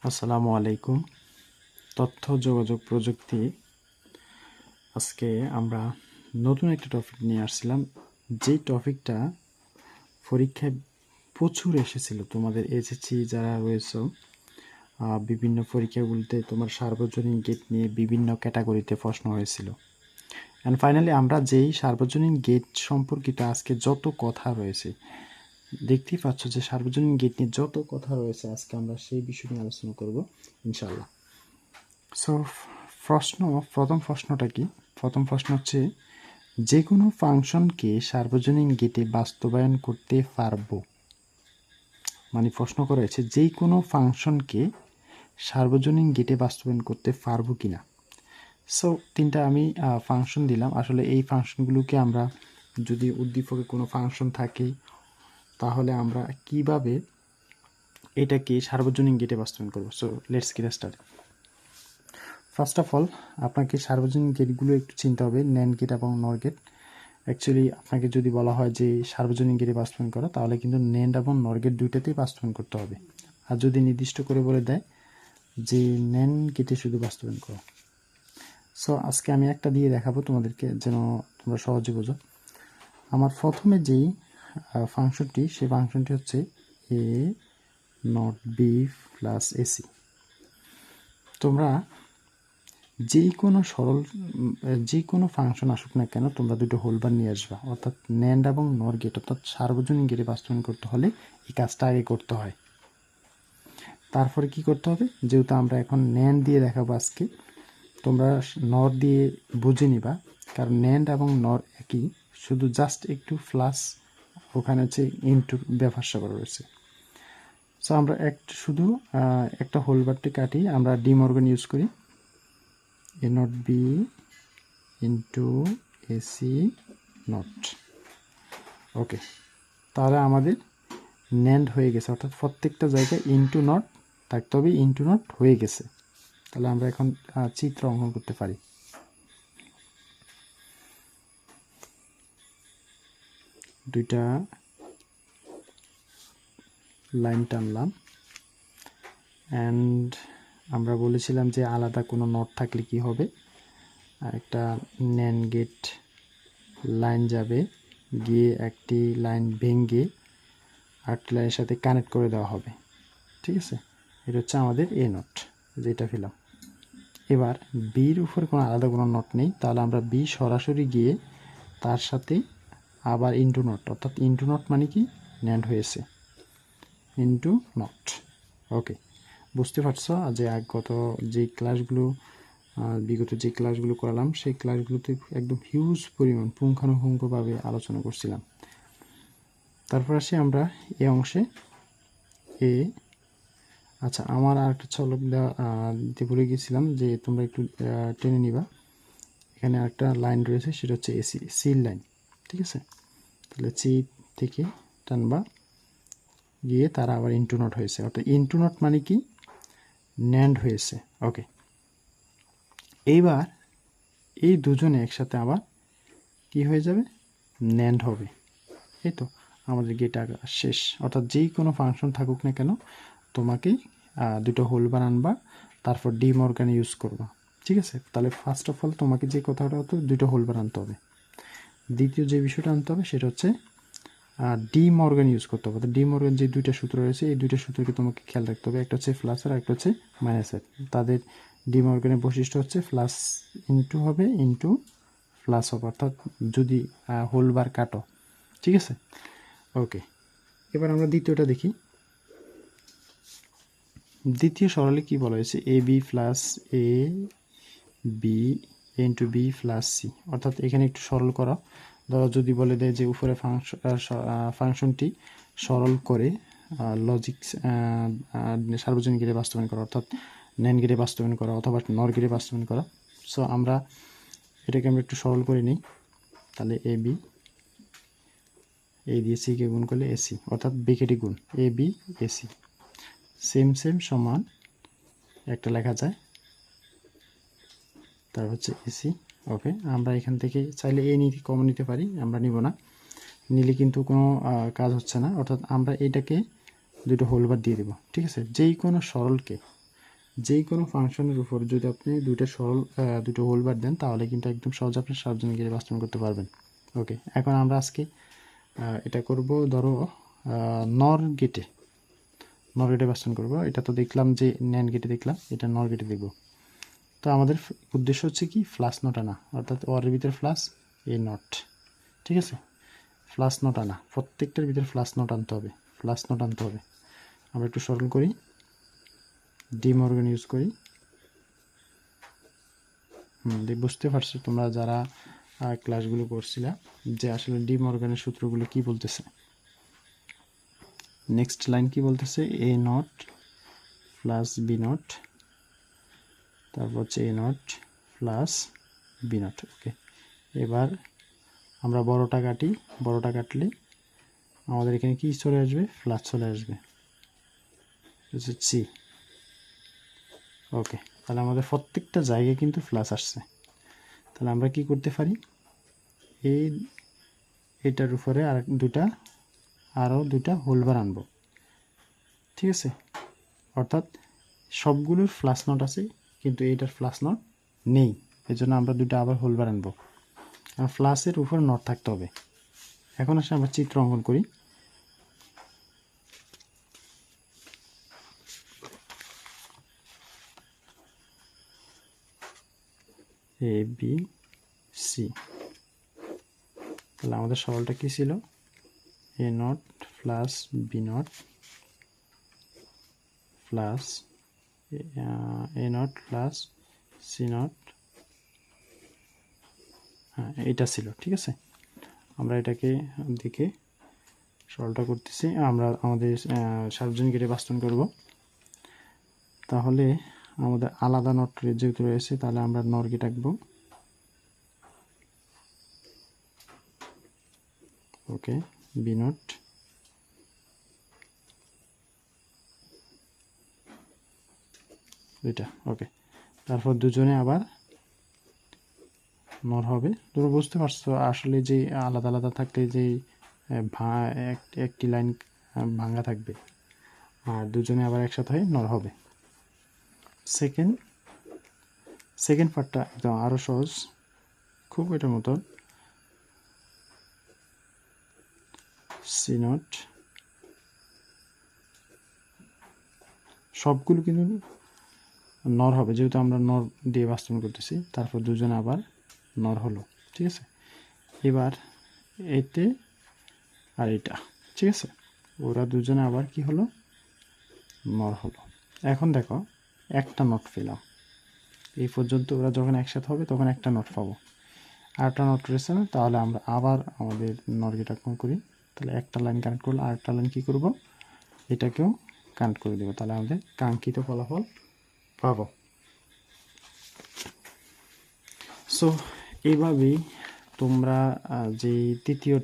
আসসালামু আলাইকুম। তথ্য যোগাযোগ প্রযুক্তি। আজকে আমরা নতুন একটা টপিক নিয়ে আসছিলাম, যেই টপিকটা পরীক্ষায় প্রচুর এসেছিল। তোমাদের এসএসসি যারা রয়েছে বিভিন্ন পরীক্ষাগুলিতে তোমার সার্বজনীন গেট নিয়ে বিভিন্ন ক্যাটাগরিতে প্রশ্ন হয়েছিল। অ্যান্ড ফাইনালি আমরা যেই সার্বজনীন গেট সম্পর্কিত আজকে যত কথা রয়েছে, দেখতেই পাচ্ছ যে সার্বজনীন গেট নিয়ে যত কথা রয়েছে, আজকে আমরা সেই বিষয় নিয়ে আলোচনা করব ইনশাআল্লাহ। সো প্রথম প্রশ্নটা কি? প্রথম প্রশ্ন হচ্ছে, যে কোনো ফাংশনকে সার্বজনীন গেটে বাস্তবায়ন করতে পারবো। মানে প্রশ্ন করা হয়েছে যে কোনো ফাংশনকে সার্বজনীন গেটে বাস্তবায়ন করতে পারবো কিনা। সো তিনটা আমি ফাংশন দিলাম। আসলে এই ফাংশনগুলোকে আমরা যদি উদ্দীপকে কোনো ফাংশন থাকে, তাহলে আমরা কিভাবে এটাকে সার্বজনীন গেটে বাস্তবায়ন করবো। So let's get start. First of all আপনাকে সার্বজনীন গেটগুলো একটু চিনতে হবে, ন্যান্ড গেট এবং নর গেট। অ্যাকচুয়ালি আপনাকে যদি বলা হয় যে সার্বজনীন গেটে বাস্তবায়ন করা, তাহলে কিন্তু ন্যান্ড এবং নর গেট দুইটাতেই বাস্তবায়ন করতে হবে। আর যদি নির্দিষ্ট করে বলে দেয় যে ন্যান্ড গেটে শুধু বাস্তবায়ন করো। সো আজকে আমি একটা দিয়ে দেখাবো তোমাদেরকে, যেন তোমরা সহজে বোঝো। আমার প্রথমে যেই ফাংশনটি, সেই ফাংশনটি হচ্ছে এ নট বি প্লাস এসি। তোমরা যে কোনো ফাংশন আসুক না কেন, তোমরা দুটো হোলবার নিয়ে আসবা। অর্থাৎ ন্যান্ড এবং নর গেট, অর্থাৎ সার্বজনীন গেটে বাস্তবায়ন করতে হলে এই কাজটা আগে করতে হয়। তারপরে কি করতে হবে, যেহেতু আমরা এখন ন্যান্ড দিয়ে দেখাবো আজকে, তোমরা নর দিয়ে বুঝে নিবা, কারণ ন্যান্ড এবং নর একই, শুধু জাস্ট একটু প্লাস ওখানে হচ্ছে ইনটুর ব্যাপারটা করা রয়েছে। সো আমরা শুধু একটা হোলবারটি কাটি, আমরা ডি মর্গান ইউজ করি, A not B into A C not. Okay, তাহলে আমাদের ন্যান্ড হয়ে গেছে, অর্থাৎ প্রত্যেকটা জায়গায় ইন্টু নট থাকতে হবে, ইন্টু নট হয়ে গেছে। তাহলে আমরা এখন চিত্র অঙ্কন করতে পারি। দুইটা লাইন টানলাম, অ্যান্ড আমরা বলেছিলাম যে আলাদা কোনো নট থাকলে কি হবে, একটা ন্যান্ড গেট লাইন যাবে, গিয়ে একটি লাইন ভেঙে আরেকটি লাইনের সাথে কানেক্ট করে দেওয়া হবে। ঠিক আছে, এটা হচ্ছে আমাদের এ নট, যেটা ফেলাম। এবার বির উপরে কোনো আলাদা কোনো নট নেই, তাহলে আমরা বি সরাসরি গিয়ে তার সাথে আবার ইন্টু নট, অর্থাৎ ইন্টু নট মানে কি, ন্যান্ড হয়েছে, ইন্টু নট। ওকে, বুঝতে পারছো যে বিগত যে ক্লাসগুলো করালাম, সেই ক্লাসগুলোতে একদম হিউজ পরিমাণ পুঙ্খানুপুঙ্খভাবে আলোচনা করছিলাম। তারপর আসি আমরা এই অংশে আচ্ছা, আমার আর একটা ঝলক দিতে ভুলে গেছিলাম, যে তোমরা একটু টেনে নিবা। এখানে একটা লাইন রয়েছে, সেটা হচ্ছে এসি সিল লাইন। ঠিক আছে, তাহলে সি থেকে টানবা, গিয়ে তারা আবার ইন্টু নট হয়েছে, অর্থাৎ ইন্টু নট মানে কি, ন্যান্ড হয়েছে। ওকে, এইবার এই দুজনে একসাথে আবার কি হয়ে যাবে, ন্যান্ড হবে। এই তো আমাদের গেট শেষ। অর্থাৎ যেই কোনো ফাংশন থাকুক না কেন, তোমাকে দুটো হোল বানানবা, তারপর ডি মর্গান ইউজ করবা। ঠিক আছে, তাহলে ফার্স্ট অফ অল তোমাকে যে কথাটা হতো, দুটো হোল বানাতে হবে। দ্বিতীয় যে বিষয়টা আনতে হবে, সেটা হচ্ছে ডি মর্গান ইউজ করতে হবে। ডি মর্গান যে দুইটা সূত্র রয়েছে, এই দুইটা সূত্রকে তোমাকে খেয়াল রাখতে হবে। একটা হচ্ছে প্লাসের, একটা হচ্ছে মাইনাসের। তাদের ডি মর্গানের বৈশিষ্ট্য হচ্ছে প্লাস ইন্টু হবে, ইন্টু প্লাস হবে, অর্থাৎ যদি হোল বার কাটো। ঠিক আছে, ওকে। এবার আমরা দ্বিতীয়টা দেখি। দ্বিতীয় সরলে কি বলা হয়েছে, A B plus A B into B plus C. অর্থাৎ এখানে একটু সরল করা। ধরো যদি বলে দেয় যে উপরে ফাংশনটি সরল করে লজিক সার্বজনীন গেটে বাস্তবায়ন করা, অর্থাৎ ন্যান্ড গেটে বাস্তবায়ন করা অথবা নর গেটে বাস্তবায়ন করা। সো আমরা এটাকে একটু সরল করে নিই। তাহলে এ বি, এ দিয়ে সিকে গুণ করলে এসি, অর্থাৎ বিকেটি গুণ এ বি এসি, সেম সমান একটা লেখা যায়, তার হচ্ছে এসি। ওকে, আমরা এখান থেকে চাইলে এ নিতে কমন নিতে পারি, আমরা নিব না, নিলে কিন্তু কোনো কাজ হচ্ছে না। অর্থাৎ আমরা এটাকে দুটো হোলবার দিয়ে দেব। ঠিক আছে, যেই কোনো সরলকে যে কোনো ফাংশনের উপর যদি আপনি দুটো হোল বার দেন তাহলে কিন্তু একদম সহজে আপনি সার্বজনীন গেটে বাস্তবায়ন করতে পারবেন। ওকে, এখন আমরা আজকে এটা করব, ধরো নর গেটে বাস্তবায়ন করব। এটা তো দেখলাম যে ন্যান্ড গেটে দেখলাম, এটা নর গেটে দেখব। তো আমাদের উদ্দেশ্য হচ্ছে কি, ফ্লাশ নট আনা, অর্থাৎ ওর ভিতরে ফ্লাশ এ নট, ঠিক আছে। ফ্লাশ নট আনা, প্রত্যেকটার ভিতরে ফ্লাশ নট আনতে হবে, আমরা একটু সরল করি, ডি মর্গান ইউজ করি। বুঝতে পারছো তোমরা যারা ক্লাসগুলো করছিলা যে আসলে ডি মর্গানের সূত্রগুলো কি বলতেছে। নেক্সট লাইন কি বলতেছে, এ নট প্লাস বি নট, তারপর হচ্ছে এ নট প্লাস বি নট। ওকে, এবার আমরা বড়টা কাটলে আমাদের এখানে কি চলে আসবে, ফ্লাশ চলে আসবে, সি। ওকে, তাহলে আমাদের প্রত্যেকটা জায়গায় কিন্তু ফ্লাশ আসছে। তাহলে আমরা কি করতে পারি, এটার উপরে আরও দুটা হোলবার আনবো, ঠিক আছে। অর্থাৎ সবগুলোর ফ্লাশ নট আছে কিন্তু এইটার ফ্লাশ নট নেই, এই জন্য আমরা দুটা আবার হোলবার আনবো। আর ফ্লাশের উপর নট থাকতে হবে। এখন আসলে আমরা চিত্র অঙ্কন করি। এ বি সি, তাহলে আমাদের সরলটা কি ছিল, A not plus B not plus A not plus C not, হ্যাঁ এটা ছিল, ঠিক আছে। আমরা এটাকে দিকে সরলটা করতেছি, আমরা আমাদের সার্বজনীন গেটে বাস্তবায়ন করব। তাহলে আমাদের আলাদা নট যেহেতু রয়েছে, তাহলে আমরা নর গেট আঁকবো। ওকে, বি নট, এটা ওকে। তারপর দুজনে আবার নর হবে। তোমরা বুঝতে পারছো আসলে যে আলাদা আলাদা থাকলে যে একটি লাইন ভাঙা থাকবে, আর দুজনে আবার একসাথে হয়ে নর হবে। সেকেন্ড পার্টটা একদম আরও সহজ, খুব এটার মতন। সি নট, সবগুলো কিন্তু নর হবে যেহেতু আমরা নর দিয়ে বাস্তবায়ন করতেছি। তারপর দুজনে আবার নর হলো, ঠিক আছে। এবার এতে আর এটা, ঠিক আছে, ওরা দুজনে আবার কি হলো, নর হলো। এখন দেখো একটা নট পেলাম, এই পর্যন্ত ওরা যখন একসাথে হবে তখন একটা নট পাবো। আরেকটা নট রয়েছে না, তাহলে আমরা আবার আমাদের নর গেট আঁকন করি। তাহলে একটা লাইন কানেক্ট করলে আরেকটা লাইন কী করবো, এটাকেও কানেক্ট করে দেবো, তাহলে আমাদের কাঙ্ক্ষিত ফলাফল পাবো। সো এইভাবেই তোমরা যে তৃতীয়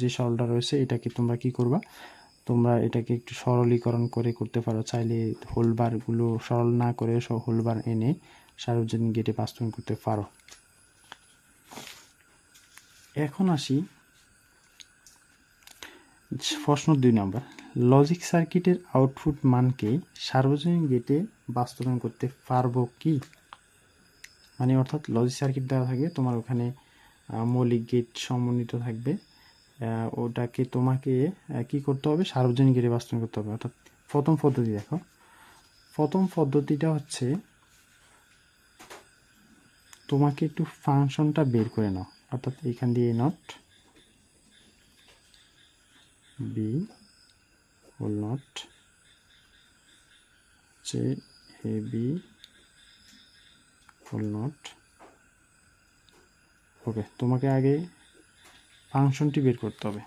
যে সরলটা রয়েছে এটাকে তোমরা কি করবা, তোমরা এটাকে একটু সরলীকরণ করে করতে পারো। চাইলে হোলবারগুলো সরল না করে হোলবার এনে সার্বজনীন গেটে বাস্তবায়ন করতে পারো। এখন আসি প্রশ্ন 2 নম্বর, লজিক সার্কিটের আউটপুট মানকে সার্বজনীন গেটে বাস্তবায়ন করতে পারবো কি। মানে অর্থাৎ লজিক সার্কিট দেওয়া থাকবে, তোমার ওখানে মৌলিক গেট সমন্বিত থাকবে, ওটাকে তোমাকে কি করতে হবে, সার্বজনীন গেটে বাস্তবায়ন করতে হবে। অর্থাৎ প্রথম পদ্ধতি দেখো, প্রথম পদ্ধতিটা হচ্ছে তোমাকে একটু ফাংশনটা বের করে নাও। অর্থাৎ এখান দিয়ে নট বি হোল নট যে এ বি হোল নট। ওকে, তোমাকে আগে ফাংশনটি বের করতে হবে।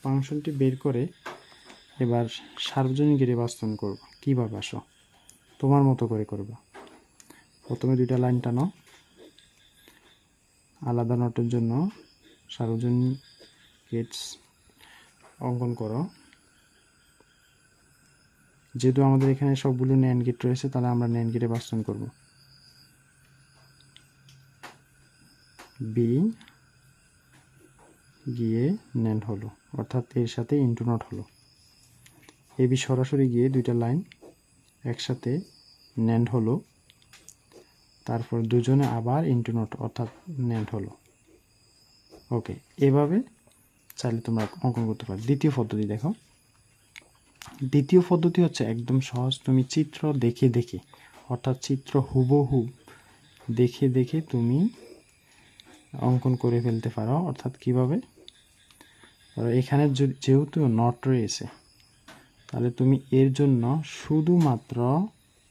ফাংশনটি বের করে এবার সার্বজনীন গেটে বাস্তবায়ন করবো। কীভাবে আসো, তোমার মতো করে করবা। প্রথমে দুইটা লাইন টানো, আলাদা নটের জন্য সার্বজনীন গেটস অঙ্কন করো। যেহেতু আমাদের এখানে সবগুলো ন্যান্ড গেট রয়েছে, তাহলে আমরা ন্যান্ড গেটে বাস্তবায়ন করব। বি গিয়ে ন্যান্ড হলো, অর্থাৎ এর সাথে ইন্টু নট হলো। এ বি সরাসরি গিয়ে দুইটা লাইন একসাথে ন্যান্ড হলো, তারপর দুজনে আবার ইন্টু নট অর্থাৎ ন্যান্ড হলো। ওকে, এভাবে চাইলে তোমরা অঙ্কন করতে পারো। দ্বিতীয় পদ্ধতি দেখো, দ্বিতীয় পদ্ধতি হচ্ছে একদম সহজ। তুমি চিত্র দেখে দেখে অর্থাৎ চিত্র হুবহু দেখে দেখে তুমি অঙ্কন করে ফেলতে পারো। অর্থাৎ কিভাবে, এখানে যেহেতু নট রয়েছে তাহলে তুমি এর জন্য শুধুমাত্র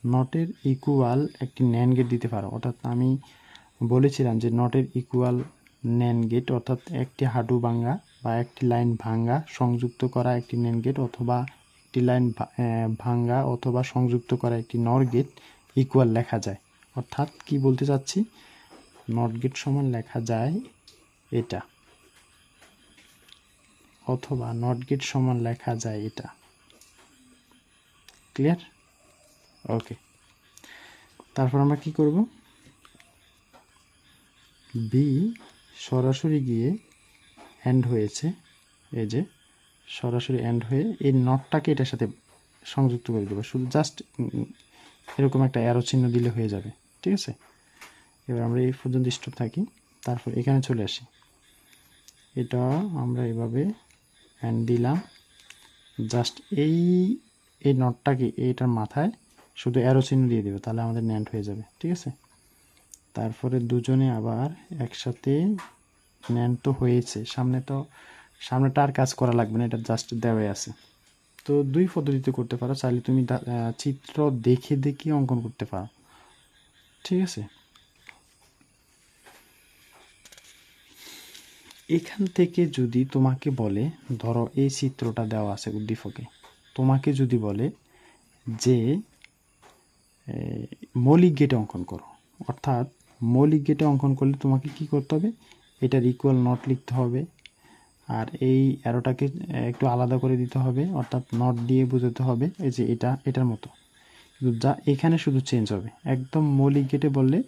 নটের ইকুয়াল একটি ন্যান্ড গেট দিতে পারো। অর্থাৎ আমি বলেছিলাম যে নটের ইকুয়াল ন্যান্ড গেট অর্থাৎ একটি হাঁটু ভাঙ্গা বা একটি লাইন ভাঙ্গা সংযুক্ত করা একটি ন্যান্ড গেট, অথবা একটি লাইন ভাঙ্গা অথবা সংযুক্ত করা একটি নর গেট ইকুয়াল লেখা যায়। অর্থাৎ কি বলতে চাচ্ছি, নট গেট সমান লেখা যায় এটা, অথবা নট গেট সমান লেখা যায় এটা। ক্লিয়ার? ওকে, তারপর আমরা কি করব, বি সরাসরি গিয়ে এন্ড হয়েছে, এই যে সরাসরি এন্ড হয়ে এই নটটাকে এটার সাথে সংযুক্ত করে দেবো। শুধু জাস্ট এরকম একটা অ্যারো চিহ্ন দিলে হয়ে যাবে। ঠিক আছে, এবার আমরা এই পর্যন্ত স্টপ থাকি, তারপর এখানে চলে আসি। এটা আমরা এভাবে এন্ড দিলাম, জাস্ট এই নটটাকে এইটার মাথায় শুধু অ্যারো চিহ্ন দিয়ে দেবে, তাহলে আমাদের ন্যান্ড হয়ে যাবে। ঠিক আছে, তারপরে দুজনে আবার একসাথে ন্যান্ড তো হয়েছে, সামনেটা আর কাজ করা লাগবে না, এটা জাস্ট দেওয়াই আছে। তো দুই পদ্ধতিতে করতে পারো, চাইলে তুমি চিত্র দেখে দেখে অঙ্কন করতে পারো। ঠিক আছে, এখান থেকে যদি তোমাকে বলে, ধরো এই চিত্রটা দেওয়া আছে উদ্দীপকে, তোমাকে যদি বলে যে মৌলিক গেটে অঙ্কন করো, অর্থাৎ মৌলিক গেটে অঙ্কন করলে তোমাকে কি করতে হবে, এটার ইকুয়াল নট লিখতে হবে, আর এই অ্যারোটাকে একটু আলাদা করে দিতে হবে, অর্থাৎ নট দিয়ে বোঝাতে হবে এই যে এটার মতো, কিন্তু যা এখানে শুধু চেঞ্জ হবে। একদম মৌলিক গেটে বললে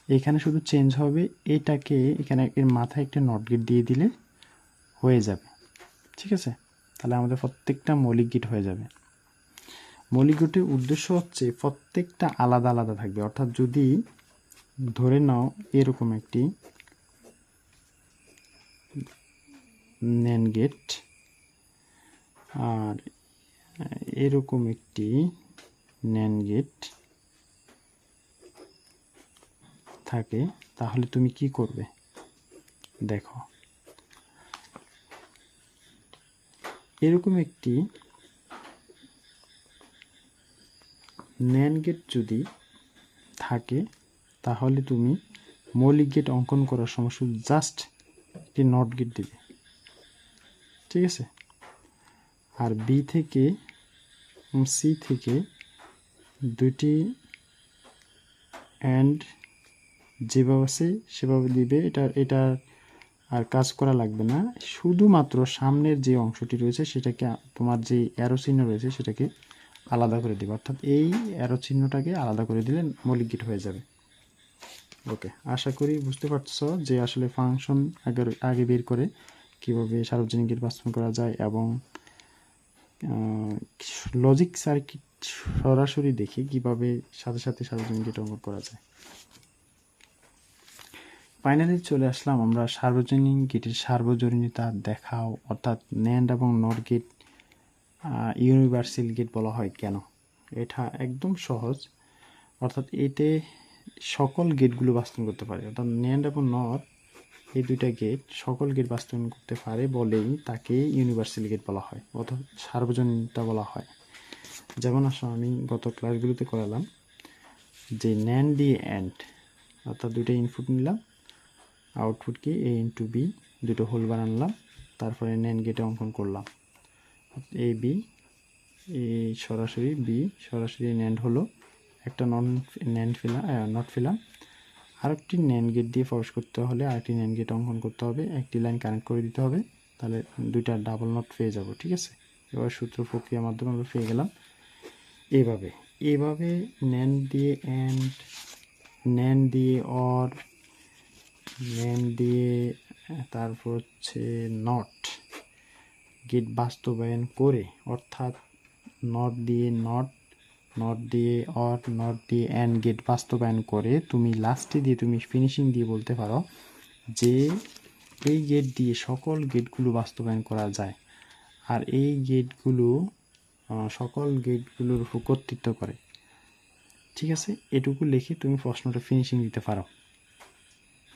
এখানে শুধু চেঞ্জ হবে, এটাকে এখানে এর মাথায় একটা নট গেট দিয়ে দিলে হয়ে যাবে। ঠিক আছে, তাহলে আমাদের প্রত্যেকটা মৌলিক গেট হয়ে যাবে। মৌলিক গেটের উদ্দেশ্য হচ্ছে প্রত্যেকটা আলাদা আলাদা থাকবে। অর্থাৎ যদি ধরে নাও এরকম একটি ন্যান্ড গেট আর এরকম একটি ন্যান্ড গেট থাকে, তাহলে তুমি কি করবে দেখো, এরকম একটি ন্যান্ড গেট যদি থাকে তাহলে তুমি মৌলিক গেট অঙ্কন করার সময় শুধু জাস্ট একটি নট গেট দিবে। ঠিক আছে, আর বি থেকে সি থেকে দুটি অ্যান্ড যেভাবে আছে সেভাবে দিবে। এটার আর কাজ করা লাগবে না, শুধুমাত্র সামনের যে অংশটি রয়েছে সেটাকে, তোমার যে অ্যারো চিহ্ন রয়েছে সেটাকে আলাদা করে দিবে। অর্থাৎ এই অ্যারো চিহ্নটাকে আলাদা করে দিলে মৌলিক গেট হয়ে যাবে। ওকে, আশা করি বুঝতে পারছো যে আসলে ফাংশন আগে বের করে কিভাবে সার্বজনীন গেট বাস্তবায়ন করা যায়, এবং লজিক সার্কিট সরাসরি দেখে কিভাবে সাথে সাথে সার্বজনীন গেট অঙ্কন করা যায়। ফাইনালি চলে আসলাম আমরা সার্বজনীন গেটের সার্বজনীনতা দেখাও, অর্থাৎ ন্যান্ড এবং নট গেট ইউনিভার্সাল গেট বলা হয় কেন। এটা একদম সহজ, অর্থাৎ এতে সকল গেটগুলো বাস্তবায়ন করতে পারে। অর্থাৎ ন্যান্ড এবং নট এই দুইটা গেট সকল গেট বাস্তবায়ন করতে পারে বলেই তাকে ইউনিভার্সাল গেট বলা হয়, অর্থাৎ সার্বজনীনতা বলা হয়। যেমন আসলে আমি গত ক্লাসগুলোতে করালাম যে ন্যান্ড দিয়ে অ্যান্ড, অর্থাৎ দুইটা ইনপুট নিলাম, আউটপুটকে এ ইন্টু বি দুটো হোল বানালাম, তারপরে ন্যান্ড গেটে অঙ্কন করলাম এ বি, সরাসরি ন্যান্ড হলো, একটা নট ফেলাম, আরেকটি ন্যান্ড গেট দিয়ে প্রবেশ করতে হলে আরেকটি ন্যান্ড গেট অঙ্কন করতে হবে, একটি লাইন কানেক্ট করে দিতে হবে, তাহলে দুইটা ডাবল নট পেয়ে যাব। ঠিক আছে, এবার সূত্র প্রক্রিয়ার মাধ্যমে আমরা পেয়ে গেলাম। এভাবে ন্যান্ড দিয়ে অ্যান্ড, ন্যান্ড দিয়ে অর, ন্যান্ড দিয়ে তারপর হচ্ছে নট গেট বাস্তবায়ন করে, অর্থাৎ নট দিয়ে নট, নট দিয়ে অর নট দিয়ে অ্যান্ড গেট বাস্তবায়ন করে তুমি লাস্টে দিয়ে তুমি ফিনিশিং দিয়ে বলতে পারো যে এই গেট দিয়ে সকল গেটগুলো বাস্তবায়ন করা যায়, আর এই গেটগুলো সকল গেটগুলোর উপর কর্তৃত্ব করে। ঠিক আছে, এটুকু লিখে তুমি প্রশ্নটা ফিনিশিং দিতে পারো।